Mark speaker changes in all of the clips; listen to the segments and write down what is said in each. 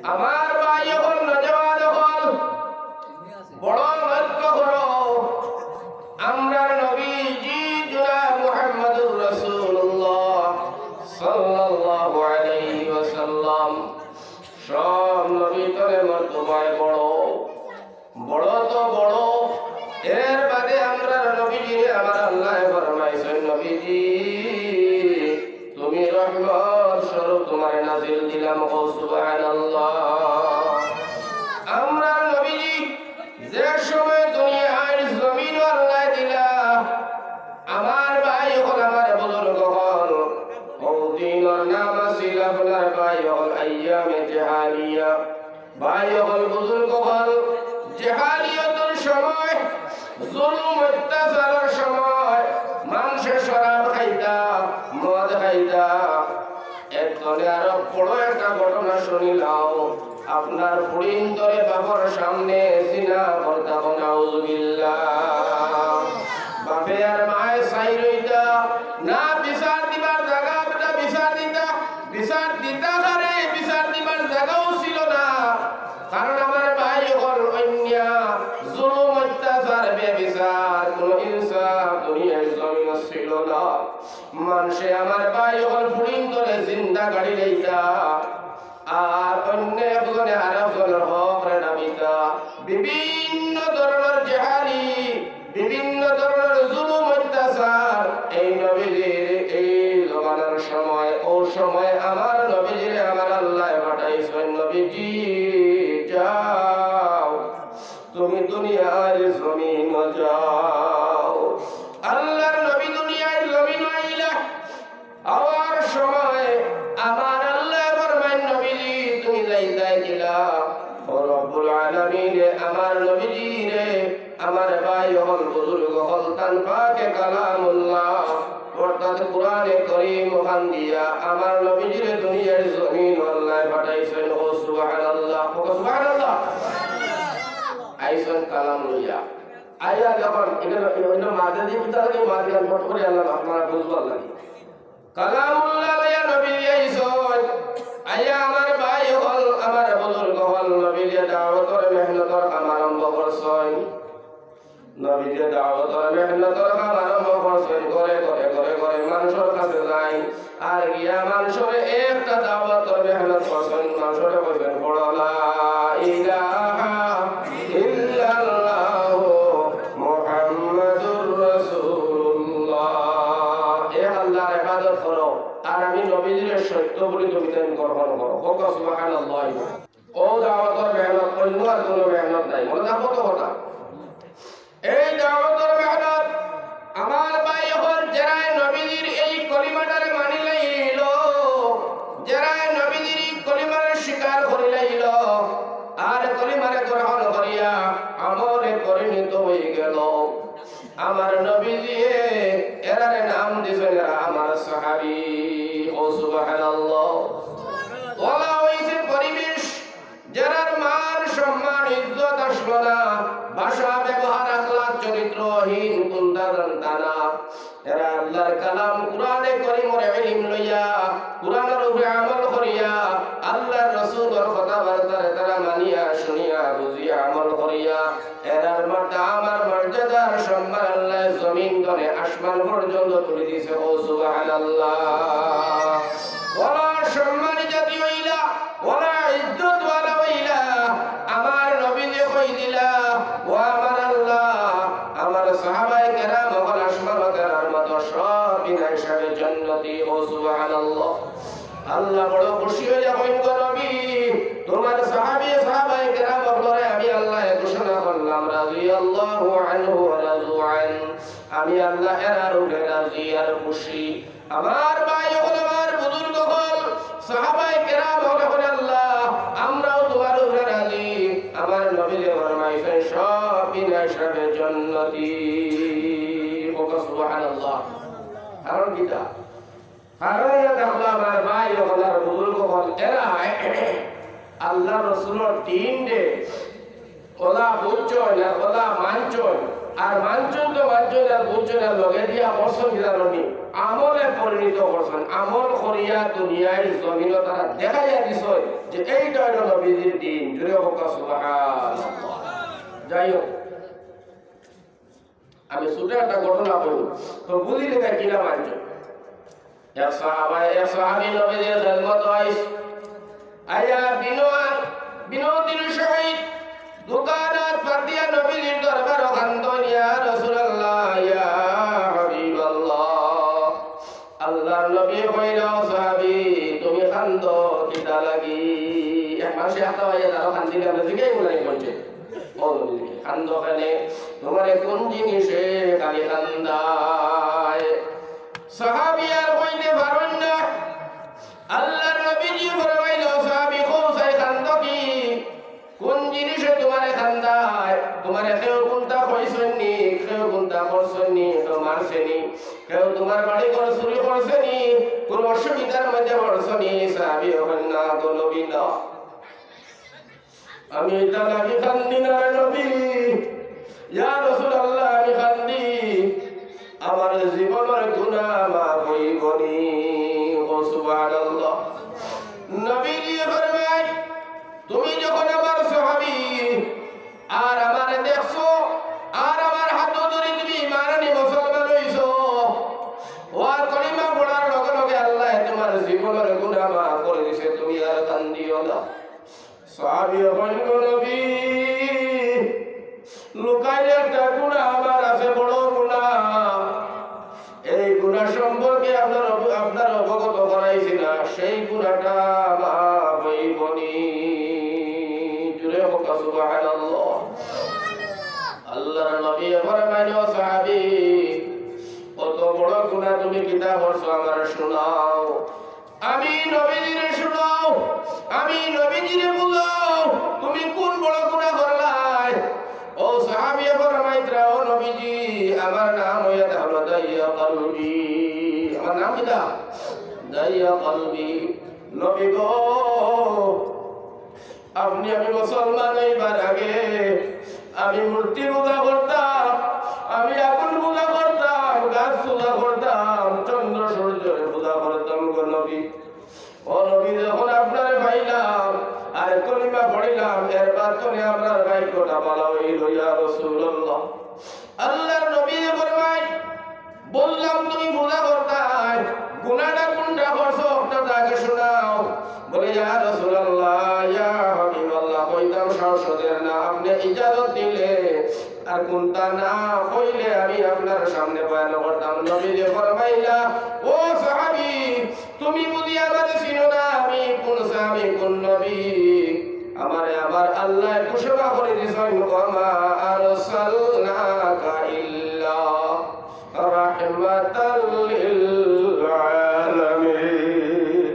Speaker 1: আমার ভাই হল নজওয়ান হল বড় লক্ষ্য করো আমরা নবীজি জনাব মুহাম্মদুর রাসূলুল্লাহ সাল্লাল্লাহু আলাইহি ওয়াসাল্লাম সব নবী তরে মর্তবায় বড় বড় তো বড় এর বাদে আমরা নবীজি আমার আল্লাহ ফরমাইছেন নবীজি তুমি রহমত স্বরূপ তোমার নাজিল দিলাম ও সুবহানাল্লাহ। আমরা নবীজি যে সময় দুনিয়ার জমিন আল্লাহ দিলা আমার ভাই হল আমার বুজুর্গ হল ও দিনের নাম ছিল আপনার ভাই হল আইয়ামে জাহালিয়া ভাই হল বুজুর্গ হল জাহালিয়াতের সময় জুলুম অত্যাচারের সময় মানুষের শরাব খাইতা মদ খাইতা একদলে আরো বড় একটা ঘটনা শুনিলাম আপনার ফুড়িন ধরে বাবার সামনে জিনা করতা নাউজুবিল্লাহ বাপে আর মায়ে সাই রইতা না বিচার দিবার জায়গা বেটা বিচার দিতা করে বিচার দিবার জায়গাও ছিল না কারণ আমার ভাই হল অন্যা জুলুম অত্যাচার বেবিচার কোন ইনসাফ দুনিয়ার জমিন ছিল না মানুষে আমার ভাই হল ফুড়িন ধরে জিন্দা গাড়ি লইতা আর অন্য একজনে আরেকজনের হক নামিতা বিভিন্ন ধরনের জেহালি বিভিন্ন ধরনের জুলুম অত্যাচার এই নবীজির এই জমানার সময় ও সময় আমার নবীজির আমার আল্লাহ পাঠাইছেন নবীজি যাও তুমি দুনিয়ার জমিন যাও আল্লাহর নবী দুনিয়ার জমিন আইলা আর সময় আমার আল্লাহ ফরমান নবীজি তুমি যাইতাই দিলা ও রব্বুল আলামিন আমার নবীজি রে আমার ভাই হল বুজুর্গ হল তান পাকে কালামুল্লাহ অর্থাৎ কোরআনে কারীম ওখান দিয়া আমার নবীজি রে দুনিয়ার জমিন আল্লাহ পাঠাইছেন ও সুবহানাল্লাহ ও সুবহানাল্লাহ আইসন কালাম লইয়া আইয়া যখন এটা মাঝে দিয়ে ভিতরে মাঝে ফট করে আল্লাহ আপনারা বুঝবার লাগে কালামুল্লাহ লইয়া নবী আইসন আইয়া আমার ভাই হল আমার বুজুর্গ হল নবী দাওয়াতের মেহনতের কাম আরম্ভ করছেন নবী দাওয়াতের মেহনতের কাম আরম্ভ করছেন করে করে করে করে মানুষের কাছে যাই আর গিয়া মানুষের একটা দাওয়াতের মেহনত করছেন মানুষের কইবেন বড় লা ইলাহা ইল্লাল্লাহ মুহাম্মাদুর রাসূলুল্লাহ এ আল্লাহর ইবাদত করো আর আমি নবীজির সত্য বলে তুমি তাই গ্রহণ করো হোক সুবহানাল্লাহ ও দাওয়াতের মেহনত অন্য আর কোনো মেহনত নাই মনে রাখো তো কথা এই দাওয়াতের মেহনত আমার ভাই হল যারা নবীজির এই কলিমাটারে মানি লাইল যারা নবীজির কলিমার স্বীকার করে লাইল আর কলিমারে গ্রহণ করিয়া আমলে পরিণত হয়ে গেল আমার নবীজি এরারে নাম দিয়েছেন আমার সাহাবী ও সুবহানাল্লাহ ওলা হইছে পরিবেশ যারার মান সম্মান ইজ্জত আসবে না ভাষা ব্যবহার আখলাক চরিত্রহীন কুন্দারন তানা এরা আল্লাহর কালাম কুরআনে কারীমের ইলম লইয়া কুরআনের উপরে আমল করিয়া আল্লাহর রাসূলের কথাবার্তারে তারা মানিয়া শুনিয়া বুঝিয়া আমল করিয়া এরার মাথা আমার মর্যাদার সম্মান আল্লাহ জমিন করে আসমান পর্যন্ত তুলে দিয়েছে ও সুবহানাল্লাহ ওলা সম্মান জাতি হইলা ওলা ইজ্জত ওয়ালা হইলা আমার নবীজি কই দিলা ও আমার আল্লাহ আমার সাহাবায়ে কেরাম হল আসমান কেরার মত সব বিনা হিসাবে জান্নাতি ও সুবহানাল্লাহ আল্লাহ বড় খুশি হয়ে কইন গো নবী তোমার সাহাবায়ে কেরাম বলে আমি আল্লাহ ঘোষণা করলাম রাদিয়াল্লাহু আনহু ওয়া রাযু আন আমি আল্লাহ এর উপরে রাজি আর খুশি আমার ভাই হল আমার বুজুর্গ হল সাহাবায়ে কেরাম হল আল্লাহ আমরাও তোমার উপরে রাজি আমার নবী ফরমাইছেন সব বিনা হিসাবে জান্নাতি ও সুবহানাল্লাহ কারণ কিটা কারণ এটা হলো আমার ভাই হল আর বুজুর্গ হল এরা আল্লাহ রাসূলের দিন দে ওলা বুঝছয় না ওলা মানছয় আর মানছেন তো মানছেন আর বুঝছেন আর লগে দিয়া করছেন কিনারণী আমলে পরিণত করছেন আমল করিয়া দুনিয়ায় জমিন তারা দেখাইয়া দিছ যে এইটা হলো নবীজির দিন জুড়ে হোক সুবহানাল্লাহ। যাই হোক আমি ছোট একটা ঘটনা বলব তো বুঝিলে না কিনা মানছ এক সাহাবী নবীজির খেদমত আইস আয়া বিনোদিন শহীদ দোকানাত পাতিয়া নবীজির দরবার খান্দন ইয়া রাসূলুল্লাহ ইয়া হাবিবাল্লাহ আল্লাহর নবী কইলো সাহাবী তুমি খান্দ কিতা লাগি এক মাসে হাতা হইয়া দাও খান্দিলে আমরা দিকেই বলাই করছে ও নবী খান্দ খানে তোমারে কোন জিনিসে খালি খান্দায় সাহাবী আর কইতে পারেন না আল্লাহর নবীজি ফরমাইলো সাহাবী কোসাই খান্দ কি কোন জিনিসে তোমারে খান্দায় তোমারে কেউ কোনটা কইছনি কেউ কোনটা করছনি কেউ মারছনি কেউ তোমার বাড়ি ঘর চুরি করছনি কোন অসুবিধার মধ্যে পড়ছনি সাহাবী হন না তো নবী না আমি এটা লাগি খান্দি না নবী ইয়া রাসূলুল্লাহ আমি খান্দি আমার জীবনের গুনাহ মাফ হইবনি ও সুবহানাল্লাহ নবীজি ফরমায় তুমি যখন আমার সাহাবী আর আমারে দেখছো আর আমার হাত ধরে তুমি ঈমান আনি মুসলমান হইছো ওয়ার কলিমা পড়ার লগে লগে আল্লাহ তোমার জীবনের গুনাহ মাফ করে দিয়েছে তুমি আর কান্দিও না সাহাবী বলল নবী লুকাইলে একটা গুনাহ আমার আছে বড় গুনাহ এই গুনাহ সম্পর্কে আপনার অবগত করাইছি না সেই গুনাহটা মাফ হইবনি জুড়ে হোক সুবহানাল্লাহ আল্লাহর নবী ফরমাইলো সাহাবী কত বড় গুনাহ তুমি কিতা করছো আমার শোনাও আমি নবীজিরে শোনাও আমি নবীজিরে বুঝাও তুমি কোন বড় গুনাহ করলাই ও সাহাবী ফরমাইতরা ও নবীজি আমার নাম হইয়া হলো দাইয়া কলবি আমার নাম কিটা দাইয়া কলবি নবী গো আপনি আমি মুসলমান হইবার আগে আমি মূর্তি পূজা করতাম আমি আগুন পূজা করতাম গাছ পূজা করতাম চন্দ্র সূর্যের পূজা করতাম গো নবী ও নবী যখন আপনারে পাইলাম আর কলিমা পড়িলাম এরপর তুমি আপনার বাক্যটা বলা হইল ইয়া রাসূলুল্লাহ আল্লাহর নবী ফরমায় বললাম তুমি পূজা করতাম গুনাহটা কোনটা করছো আপনারা আগে শোনাও বলে ইয়া রাসূলুল্লাহ ইয়া হাবিবাল্লাহ কইতাম শাশ্বতের না আপনি ইজাজত দিলে আর কোনটা না কইলে আমি আপনার সামনে বয়ান করতাম নবী ফরমাইলা ও সাহাবী তুমি বুঝি আমারে চিনো না আমি কোন সাহাবী কোন নবী আমারে আবার আল্লাহ ঘোষণা করে দিয়েছেন ওয়া আরসালনাকা ইল্লা রাহমাতাল লিল আলামিন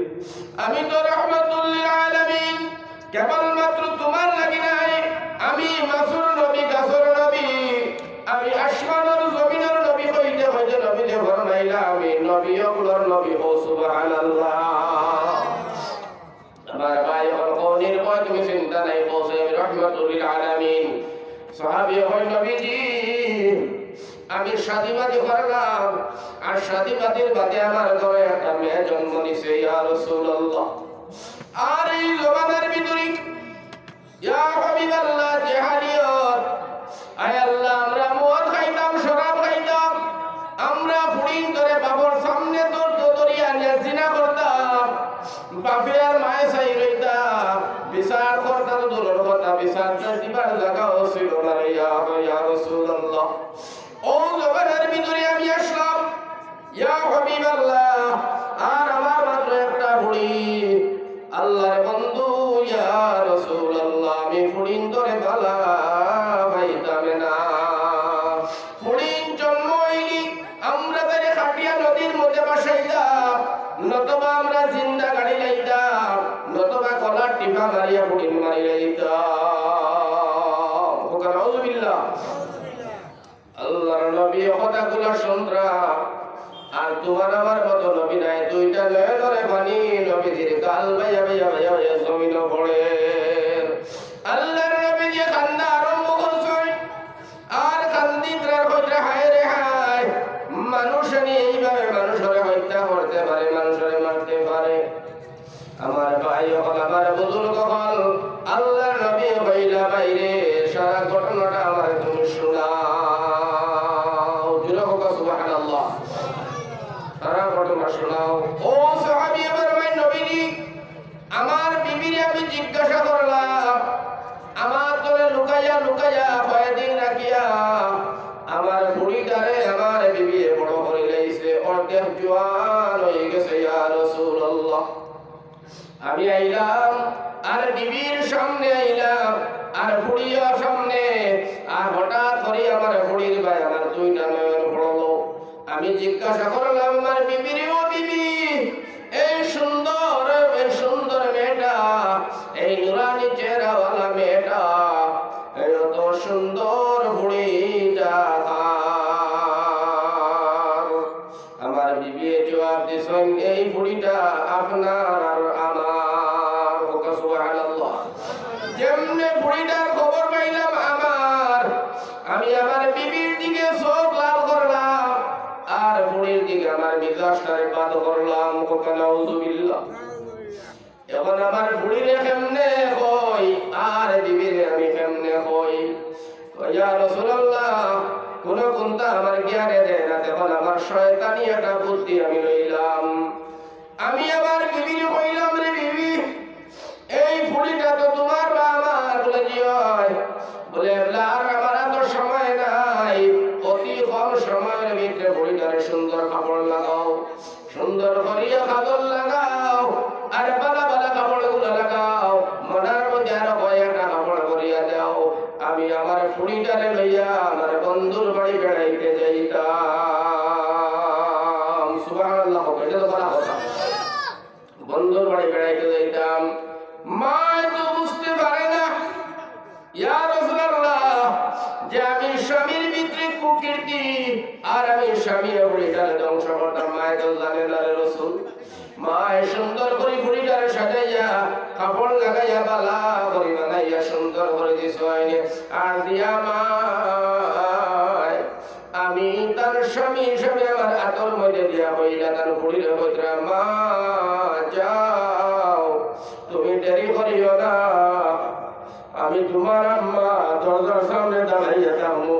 Speaker 1: আমি তো রাহমাতুল লিল আলামিন কেবলমাত্র তোমার লাগি নাই আমি মাসুর নবী গাসর নবী আমি আসমানের জমিনের নবী হইতে হইতে নবী যে ফরমাইলা আমি নবী ওগুলোর নবী ও সুবহানাল্লাহ আমার ভাই হল কোনের ভয় তুমি চিন্তা নাই বসে আমি রাহমাতুল লিল আলামিন সাহাবী হয় নবীজি আমি শাদীবাদী করলাম আর শাদীবাদীর বাদে আমার ঘরে একটা মেয়ে জন্ম নিছে ইয়া রাসূলুল্লাহ আর এই জমানার ভিতরে ইয়া হাবিবাল্লাহ জাহালিয়ত আয় আল্লাহ আমরা মদ খাইতাম শরাব খাইতাম আমরা ফুড়িন ধরে বাবার সামনে দরিয়া নিয়ে জিনা করতাম বাপে আর মায়ে চাই রইতাম বিচার করতাম দূরের কথা বিচার দিবার জায়গাও ছিল না ইয়া রাসূলুল্লাহ ও জমানার ভিতরে আমি আসলাম ইয়া হাবিবাল্লাহ আর আমার মাত্র একটা ফুড়ি আল্লাহর বন্ধু ইয়া রাসূলুল্লাহ আমি ফুড়িন ধরে বালা পাইতাম না ফুড়িন জন্ম হইলি আমরা তারে খাটিয়া নদীর মধ্যে বাসাইতাম নতবা আমরা জিন্দা গাড়ি লাইতাম নতবা কলার টিপা মারিয়া ফুড়িন মারি লাইতাম ওখানে আউযুবিল্লাহ আল্লাহর নবী কথাগুলো শুনরা আর তোমার আমার মতো নবী নাই দুইটা লয়ে ধরে পানি নবীজির গাল ভাইয়া ভাইয়া ভাইয়া ভাইয়া জমিন পড়ে আল্লাহর নবী যে কান্না আরম্ভ করছে আর কান্দিতরা লুকাইয়া লুকাইয়া কয়েকদিন রাখিয়া আমার বুড়িটারে আমার বিবি বড় করে লাইছে, অর্ধেক জোয়ান হয়ে গেছে। ইয়া রাসূলুল্লাহ, আমি আইলাম আর বিবির সামনে আইলাম আর বুড়ির সামনে, আর হঠাৎ করে আমার বুড়ির ভাই আমার দুইটা নয়ন পড়লো। আমি জিজ্ঞাসা করলাম আমার বিবির, ও বিবি, এই সুন্দর মেয়েটা, এই নুরানি চেহারাওয়ালা মেয়েটা, এত সুন্দর বুড়িটা কার? আমার বিবি জবাব দিছেন, এই বুড়িটা আপনার আর আমার। সুবহানাল্লাহ। যেমনে বুড়িটার খবর পাইলাম আমার, আমি আমার বিবির দিকে চোখ লাল করলাম আর বুড়ির দিকে আমার মিজাজটারে বাদ করলাম। নাউযুবিল্লাহ। এখন আমার বুড়িরে কেমনে কই আর বিবিরে আমি কেমনে কই? ইয়া রাসূলুল্লাহ, কোন কোনটা আমার জ্ঞানে দেয় না। তখন আমার শয়তানি একটা বুদ্ধি আমি লইলাম। আমি আমার বিবিরে কইলাম, রে বিবি, এই বুড়িটা তো তোমার বা আমার? বলে জি হয়। বলে আর আমার এত সময় নাই, অতি কম সময়ের ভিতরে বুড়িটারে সুন্দর কাপড় লাগাও, সুন্দর করিয়া কাজল লাগাও, আর বালা বালা কাপড় গুলো লাগাও, মনার মধ্যে আরো কয়েকটা কাপড় করিয়া দাও। আমি আমার বুড়িটারে লইয়া আমার বন্ধুর বাড়ি বেড়াইতে যাইতাম। সুবহানাল্লাহ। এটা তো বলা কথা, বন্ধুর বাড়ি বেড়াইতে যাইতাম। মা তো বুঝতে পারে না, ইয়া রাসূলুল্লাহ, যে আমি স্বামীর ভিতরে কুকীর্তি আর আমি স্বামীর বুড়িটারে ধ্বংস করতাম। মায় তো জানে না রে রাসূল। মায় সুন্দর করে বুড়িটারে সাজাইয়া কাপড় লাগাইয়া বালা করে বানাইয়া সুন্দর করে দিছে, আর দিয়া মায় আমি তার স্বামী হিসেবে আমার আতর মধ্যে দিয়া হইলা তার বুড়ির হইরা, মা যাও, তুমি দেরি করিও না, আমি তোমার আম্মা দরজার সামনে দাঁড়াইয়া থাকবো,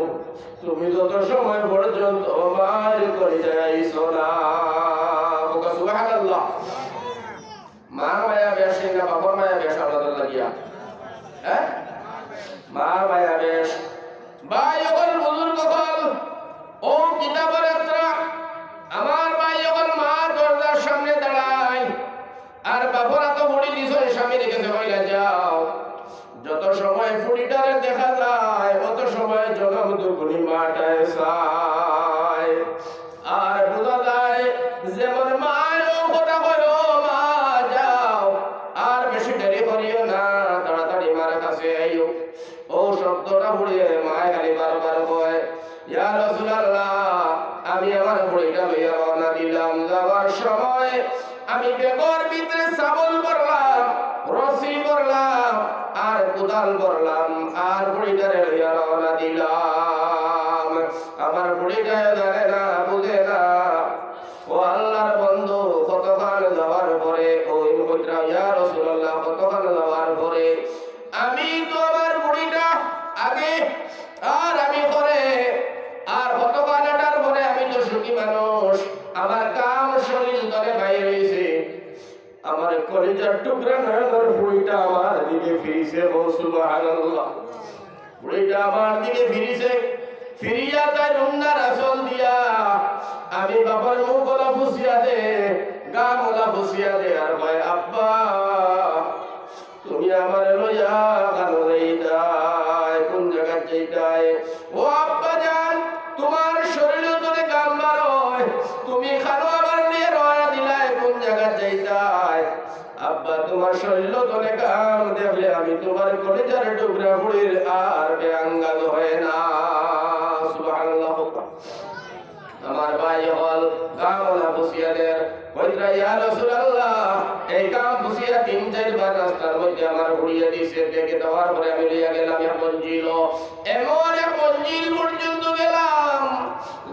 Speaker 1: তুমি যত সময় পর্যন্ত মার করে যাইছো না। সুবহানাল্লাহ। মার মায়া বেশ না বাবার মায়া বেশ আলাদা লাগিয়া? হ্যাঁ, মার মায়া বেশ। ভাই যখন বুজুর্গ হল, ও কিতাবের একটা আমার ভাই যখন মা দরজার সামনে দাঁড়ায় আর বাবরা তো মুড়ি দিছ স্বামী রেখেছে, হইলা যাও, যত সময় ফুড়িটারে দেখা যায় অত সময় জনম দুগুনি মাটায় চায়। আর বোঝা যায় যেমন মায়ও কথা কয়, মা যাও, আর বেশি দেরি করিও না, তাড়াতাড়ি মার কাছে আইও। ও শব্দটা বুড়িয়ে মায় খালি বারবার কয়, ইয়া রাসূলুল্লাহ, আমি আমার বুড়িটা লইয়া রওনা দিলাম। যাওয়ার সময় আমি বেগর ভিতরে চাবল করলাম, রশি করলাম আর কোদাল করলাম, আর বুড়িটারে লইয়া রওনা দিলাম। আমার বুড়িটা জানে না, বুঝে না। ও আল্লাহর বন্ধু, কতক্ষণ যাওয়ার পরে ওই কইরা, ইয়া রাসূলুল্লাহ, কতক্ষণ যাওয়ার পরে আমি তো আমার বুড়িটা আগে আর আমি করে, আর কতক্ষণটার পরে আমি তো সুখী মানুষ, আমার কাম শরীর ধরে বাইরে হয়েছে, আমার কলিজার টুকরা নয়নের বুড়িটা আমার দিকে ফিরিছে। সুবহানাল্লাহ। বুড়িটা আমার দিকে ফিরিছে, ফিরিয়া তাই রুন্নার আসল দিয়া আমি বাবার মুখ গলা ফুসিয়া দে, গা গলা ফুসিয়া দে, আর কয়, আব্বা তুমি আমার লইয়া কানো যাইতাই, কোন জায়গা যাইতাই? ও আব্বা জান, তোমার শরীরে তোরে গাম বারয়, তুমি খানো আমার নিয়ে রওনা দিলাই, কোন জায়গা যাইতাই? আব্বা তোমার শরীর তোরে গাম দেখলে আমি তোমার কলিজার টুকরা বুড়ির আর বেআঙ্গাল হয় না। সুবহানাল্লাহ। আমার ভাই হল গামলা বসিয়াদের কইরা, ইয়া রাসূলুল্লাহ, এই গাম বসিয়া ৩-৪ বার রাস্তার মধ্যে আমার ঘুরিয়ে দিয়েছে। দেখে দেওয়ার পরে আমি লইয়া গেলাম এক মঞ্জিল, এমন এক মঞ্জিল পর্যন্ত গেলাম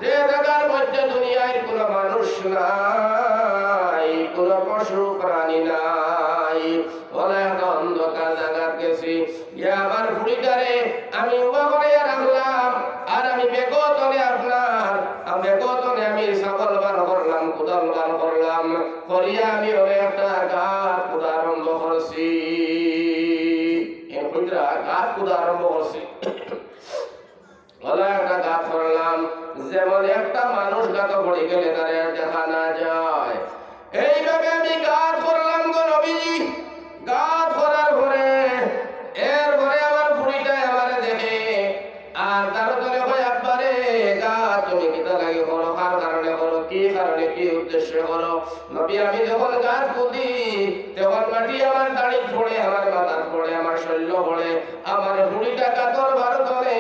Speaker 1: যে জায়গার মধ্যে দুনিয়ায় কোনো মানুষ নাই, কোনো পশু প্রাণী নাই, বলে একটা অন্ধকার জায়গার গেছি। ইয়া আমার বুড়িটারে আমি উবা করে রাখলাম, আর আমি বেগতনে আপনার বেগতনে আমি ছাগল বার করলাম, কোদাল বার করলাম, করিয়া আমি ওরে একটা গাছ খোঁড়া আরম্ভ করছি। গাছ খুদা আরম্ভ করছি একটা গাছ করলাম যেমন একটা মানুষ গাছ পড়ে গেলে তার দেখা না যায় এইভাবে আমি গাছ করলাম গো নবীজি গাছ করার পরে এরপরে আমার বুড়িটা আমারে দেখে আর তার তোলে হয় আব্বারে গাছ তুমি কিতা লাগে করো কার কারণে করো কি কারণে কি উদ্দেশ্যে করো নবী আমি যখন গাছ পুঁতি তখন মাটি আমার দাড়ি পড়ে আমার মাথার পড়ে আমার শরীর পড়ে আমার বুড়িটা কাতর বার তোলে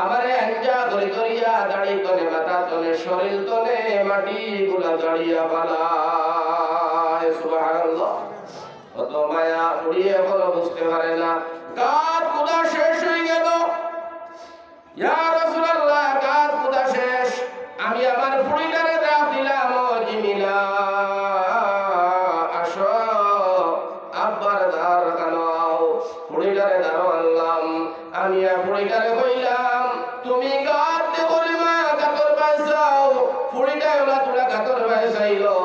Speaker 1: আমারে আঞ্জা ধরে ধরিয়া দাড়ি তোলে মাথা তোলে শরীর তোলে মাটি গুলা দাঁড়িয়া পালায় সুবহানাল্লাহ কত মায়া বুড়ি এখনো বুঝতে পারে না গাছ কুদা শেষ হয়ে গেল ইয়া রাসূলুল্লাহ গাছ কুদা শেষ আমি আমার বুড়িটারে ডাক দিলাম ও জিমিলা আসো আব্বার ধার কানাও বুড়িটারে দাঁড়ো আনলাম আমি বুড়িটারে কইলাম তুমি গাছ দেখো রে মা কাতর পাইছাও বুড়িটা ওলা তোরা কাতর পাইছাইলো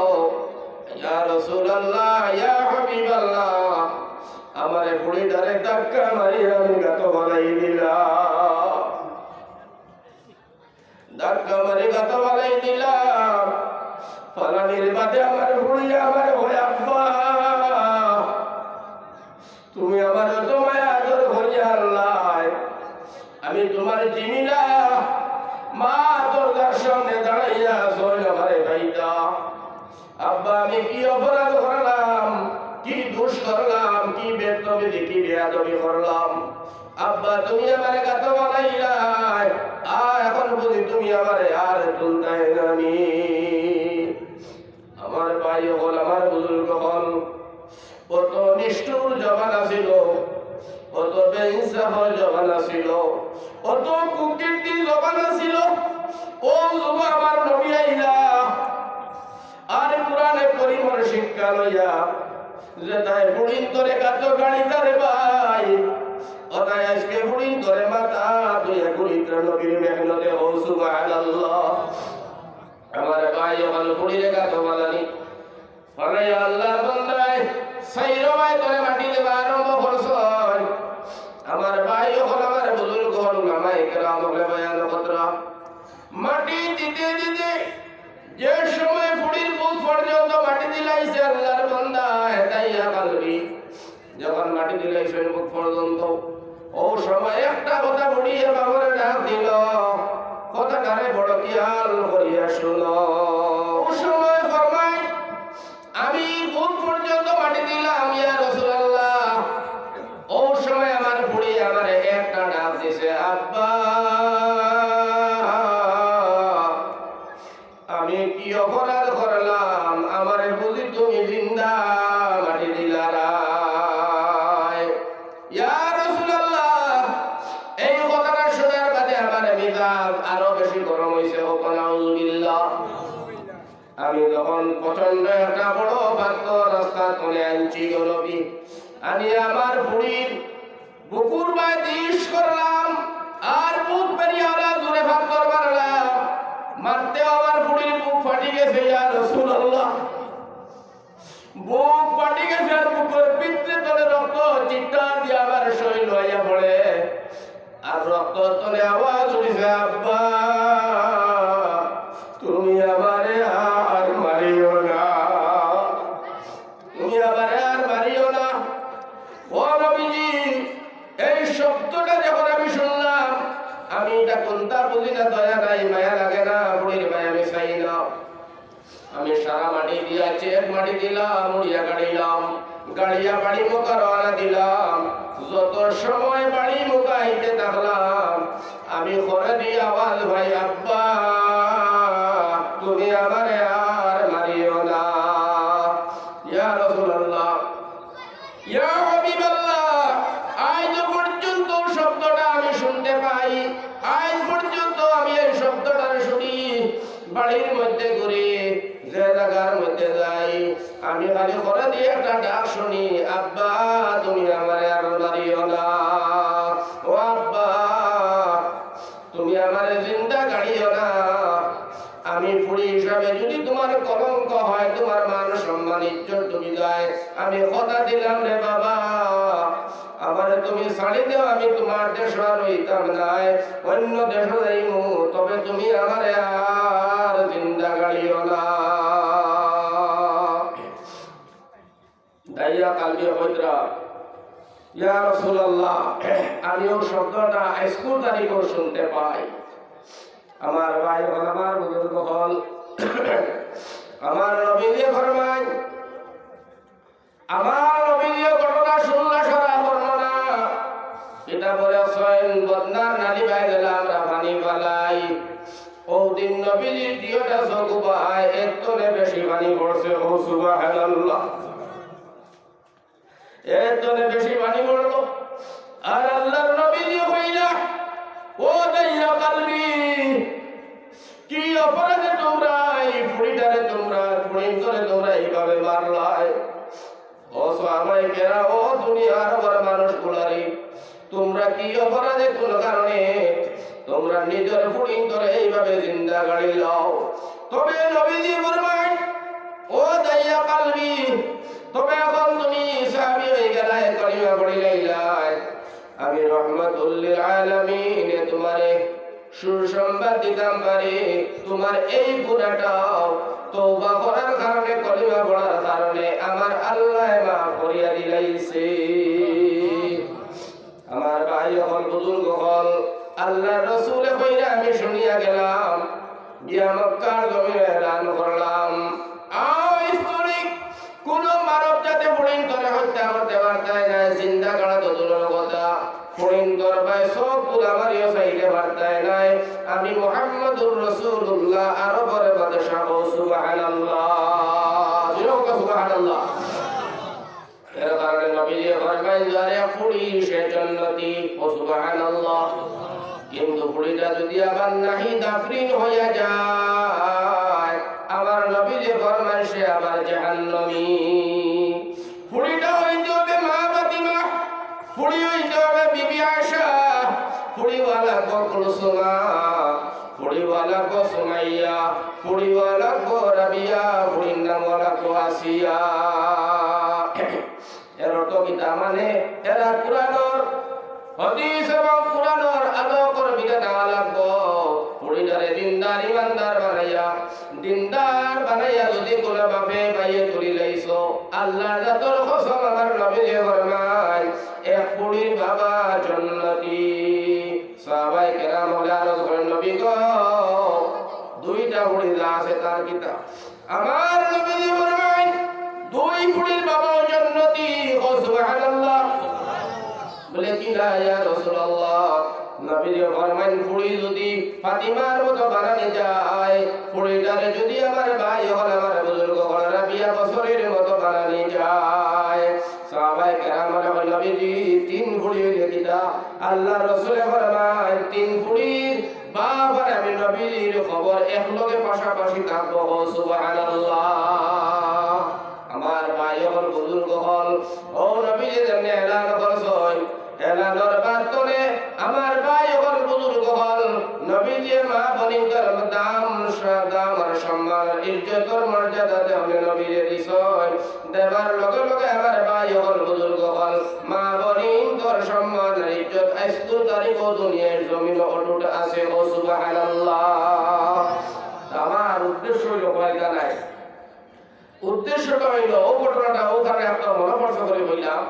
Speaker 1: ইয়া রাসূলুল্লাহ ইয়া হাবিবাল্লাহ আমারে বুড়িটারে ধাক্কা মারি আমি গাত বানাই দিলাম ধাক্কা মারি গাত বানাই দিলাম ফালানির বাদে আমার বুড়ি আমার হয় আব্বা তুমি আমার তো মায়া আদর করিয়া আল্লাহ আমি তোমার জিমিলা মা দরজার সামনে দাঁড়াইয়া শোন আমারে ভাইটা আব্বা আমি কি অপরাধ করলাম কি দোষ করলাম কি বেদবি কি বেয়াদবি করলাম আব্বা তুমি আমারে গাত বানাইলাই আর এখন বুঝি তুমি আমারে আর তুলতাই নানি আমার ভাই হল আমার বুজুর্গ হল কত নিষ্ঠুর জমানা ছিল কত বেইনসাফ জমানা ছিল কত কুকীর্তি জমানা ছিল ও যুব আমার নবী আইলা আর কোরআনে কারীমের শিক্ষা লইয়া যে তাই বুড়িন তোরে কাতো গাড়ি তারে ভাই ওটাই আজকে বুড়িন তোরে মাথা তুই গুরিত্র নবীর মেহনতে ও সুবহানাল্লাহ আমার ভাই হল বুড়িরে কাতো বানানি আরে আল্লাহ বান্দায় সাইরো ভাই তোরে মাটি দেবা আরম্ভ করছন আমার ভাই হল আমার বুজুর্গ হল উলামায়ে কেরাম হলে বয়ান কতরা মাটি দিতে দিতে যে সময় বুড়ির বুক পর্যন্ত মাটি দিলাইছে আল্লাহর বান্দা হেদাইয়া কালবি যখন মাটি দিলাইছে বুক পর্যন্ত ও সময় একটা কথা বুড়িয়ে বাবার ডাক দিল কথাটারে বড় খেয়াল করিয়া শুনো ও সময় ফরমায় আমি বুক পর্যন্ত মাটি দিলাম ইয়া রাসূলুল্লাহ ও সময় আমার বুড়ি আমারে একটা ডাক দিছে আব্বা আমি কি অপরাধ করলাম আমারে বুঝি তুমি জিন্দা মাটি দিলারা ইয়া রাসূলুল্লাহ এই কথাটা শোনার বাদে আমার মেজাজ আরো বেশি গরম হইছে ও নাউযুবিল্লাহ আমি যখন প্রচন্ড একটা বড় পাত্র রাস্তা তুলে আনছি গো নবী আমি আমার বুড়ির বুকুর বাই দিশ করলাম আর বুক পেরিয়ে ওরা জোরে পাথর মারলাম মারতে আমার বুড়ির বুক ফাটি গেছে ইয়া রাসূলুল্লাহ বুক ফাটি গেছে আর বুকের ভিতরে তলে রক্ত চিটা দিয়ে আমার শরীর হইয়া পড়ে আর রক্ত তলে আওয়াজ উঠেছে আব্বা তুমি আমারে আর মারিও না তুমি আমারে আর মারিও না ও নবীজি এই শব্দটা যখন আমি শুনলাম আমি এটা কোনটা বুঝি না দয়া নাই মায়া লাগে না বুড়ির মায়া আমি চাই না আমি সারা মাটি দিয়া চেক মাটি দিলাম উড়িয়া গাড়িলাম গাড়িয়া বাড়ি মুখা রওনা দিলাম যত সময় বাড়ি মুখা আইতে থাকলাম আমি ঘরে দিয়ে আওয়াজ ভাই আব্বা তুমি আমারে আর মারিও না ইয়া রাসূলুল্লাহ ইয়া হাবিবাল্লাহ আজ পর্যন্ত শব্দটা আমি শুনতে পাই আজ পর্যন্ত আমি এই শব্দটা শুনি বাড়ির মধ্যে ঘুরি যে জায়গার মধ্যে যাই আমি খালি ঘরে দিয়ে একটা ডাক শুনি আব্বা তুমি আমারে আর মারিও না ও আব্বা তুমি আমারে জিন্দা গাড়িও না আমি ফুড়ি হিসাবে যদি তোমার কলঙ্ক হয় তোমার মান সম্মান ইজ্জত ডুবে যায় আমি কথা দিলাম রে বাবা আমারে তুমি ছাড়ি দাও, আমি তোমার দেশ আর হইতাম নাই, অন্য দেশে যাইমু, তবে তুমি আমারে আর জিন্দা গাড়িও না। দাইয়া কালবি হইতরা, ইয়া রাসূলুল্লাহ, আমিও শব্দটা স্কুল তারিখ শুনতে পাই। আমার ভাই হল, আমার বুজুর্গ হল, আমার নবীজি ফরমায়, আমার নবীজি ঘটনা শুনলা সারা বর্ণনা, এটা বলে ছয় বদনার নালি ভাই গেলে আমরা পানি পালাই। ও দিন নবীজি দিওটা চকু পায়, এতনে বেশি পানি পড়ছে। ও সুবহানাল্লাহ, এতনে বেশি পানি পড়লো। আর আল্লাহর নবীজি কইলা, ও দাইয়া কালবি, কি অপরাধে তোমরা এই ফুড়িটারে তোমরা ফুড়িন করে তোমরা এইভাবে মারলাই? ও সাহাবায়ে কেরাম, ও দুনিয়ার বড় মানুষগুলারে, তোমরা কি অপরাধে কোন কারণে তোমরা নিজের ফুড়িন করে এইভাবে জিন্দা গাড়ি লাও? তবে নবীজি ফরমায়, ও দাইয়া কালবি, তবে এখন তুমি সাহাবী হয়ে গেলাই, কলিমা পড়ি লাইলাই, আমি রহমাতুল লিল আলামিন তোমারে সুসংবাদ দিতাম পারি, তোমার এই গুনাহটাও তওবা করার কারণে, কলিমা পড়ার কারণে আমার আল্লাহ মাফ করিয়া দিলাইছে। আমার ভাই হল, বুজুর্গ হল, আল্লাহর রাসূল কইরা আমি শুনিয়া গেলাম, গিয়া মক্কার জমিনে এলান করলাম, ইসলামিক কোন মানব জাতি ফুড়িন করে হত্যা করতে পারতাই না, জিন্দা করা তো দূরের কথা, ফুড়িন করবায় সব তুলা মারিও চাইতে পারতাই নাই। আমি মুহাম্মাদুর রাসূলুল্লাহ আরো পরে বাদশাহ। সুবহানাল্লাহ, সুবহানাল্লাহ। এর কারণে নবীজি ফরমায়, যারে ফুড়ি সে জান্নাতি। ও সুবহানাল্লাহ। কিন্তু ফুড়িটা যদি আবার নাহি দাফরিন হইয়া যায়, আমার নবীজি ফরমায় সে আবার জাহান্নামী। ফুড়িটা হইতে হবে মা ফাতিমা, ফুড়ি হইতে হবে বিবি আয়েশা, ফুড়িওয়ালা গো কুলসুমা, ফুড়িওয়ালা গো সুমাইয়া, ফুড়িওয়ালা গো রাবিয়া, ফুড়ির নামওয়ালা গো আসিয়া। এর অর্থ কিতা? মানে এরা কুরআনের হাদিস এবং কুরআনের আলো করবি না লাগবো। ফুড়িটারে দিনদার ইমানদার বানাইয়া, দিনদার বানাইয়া যদি কোন বাপে বাইয়ে তুলি লাইছো, আল্লাহ জাতর কসম, আমার নবীজি ফরমায়, এক ফুড়ির বাবা জান্নাতি। সাহাবায়ে কেরাম হলে আরজ করেন, নবী গো, দুইটা ফুড়ি যা আছে তার কিতা? আমার নবীজি ফরমায়, দুই ফুড়ির বাবা জান্নাতি। ও সুবহানাল্লাহ। বলে কি না ইয়া রাসূলুল্লাহ? নবীজি ফরমান, ফুড়ি যদি ফাতিমার মতো বানানো যায়, ফুড়িটারে যদি আমার ভাই হল, আমার বুজুর্গ হল, রাবিয়া বছরের মতো বানানো যায়। সাহাবায়ে কেরাম বলে, নবীজি তিন ফুড়ি হইলে কিতা? আল্লাহ রাসূল ফরমান, তিন ফুড়ির বাপ আর আমি নবীজির খবর একলগে পাশাপাশি থাকবো। সুবহানাল্লাহ। আমার ভাই হল, বুজুর্গ হল, ও নবীজি যেমনি এলান করছেন, এলানোর বাতনে আমার ভাই হল, বুজুর্গ হল, নবীজি মা বনিদের দাম আর সম্মান ইজ্জতর মর্যাদাতে আমি নবীজি দিছেন। দেবার লগে লগে আমার ভাই হল, বুজুর্গ হল, মা বনিদের সম্মান ইজ্জত আজকের তারিখ দুনিয়ার জমিন অটুট আছে। ও সুবহানাল্লাহ। আমার উদ্দেশ্য হইল কয়টা নাই, উদ্দেশ্যটা হইল ও ঘটনাটা ওখানে আপনার মনে পড়ছে করে বললাম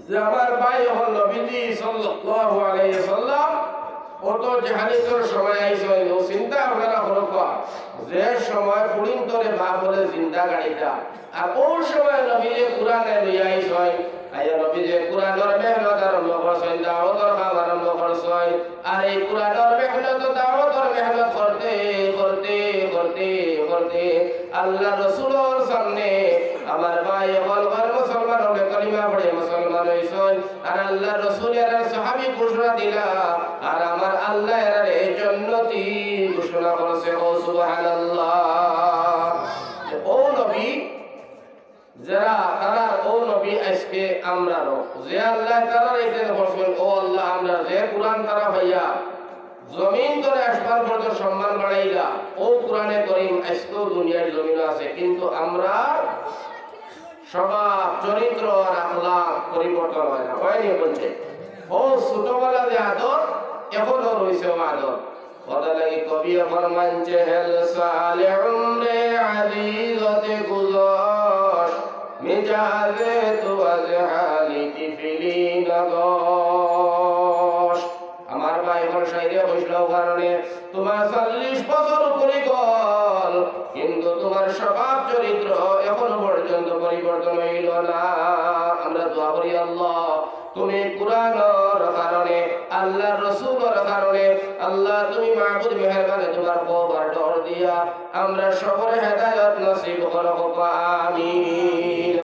Speaker 1: যে আমার ভাই হল নবীজি সাল্লাল্লাহু আলাইহি সাল্লাম অত জাহালিয়াতের সময় আইছেন। ও চিন্তা আপনারা করো যে সময় ফুড়িন তোরে বাপ বলে জিন্দা গাড়িটা, আর ওই সময় নবীজি কুরআনে লইয়া আইছেন। আইয়া নবীজি কুরআনের মেহনত আরম্ভ করছেন, দাওয়াতের কাম আরম্ভ করছেন। আর এই কুরআনের মেহনত, দাওয়াতের মেহনত করতে করতে করতে করতে আল্লাহ রাসূলের সামনে আমার ভাই হল মুসলমান হলে কলিমা পড়ে মুসলমান হইছেন। আর আল্লাহ রাসূলের সাহাবী ঘোষণা দিলা, আর আমার আল্লাহ এর জান্নাতি ঘোষণা করেছে। ও সুবহানাল্লাহ। ও নবী যারা তারা, ও নবী আজকে আমরারও যে আল্লাহ তারা এটা বলছেন, ও আল্লাহ আমরা যে কুরআন তারা ভাইয়া জমিন করে আসবার পর্যন্ত সম্মান বাড়াইলা, ও কুরআনে করিম আজকেও দুনিয়ার জমিন আছে, কিন্তু আমরা স্বভাব চরিত্র আর আখলাক পরিবর্তন হয় না, হয়নি বলছে। ও ছোটবেলা যে আদর এখনো রয়েছে আদর। বদলাই কবি ফরমানছে হেল সালে উমরে আজিজতে গুজর মিজাজে তো আজ হালি তিফিলি নগর। আমার ভাই এখন সাইরে বৈষ্ণব কারণে তোমার 40 বছর উপরে গল, কিন্তু তোমার স্বভাব চরিত্র এখনো পর্যন্ত পরিবর্তন হইল না। আমরা দোয়া করি আল্লাহ তুমি কুরআনের কারণে, আল্লাহর রাসূলের কারণে, আল্লাহ তুমি মাবুদ মেহেরবানি তোমার কবর ডর দিয়া আমরা সকলে হেদায়েত নসিব করো। আমিন।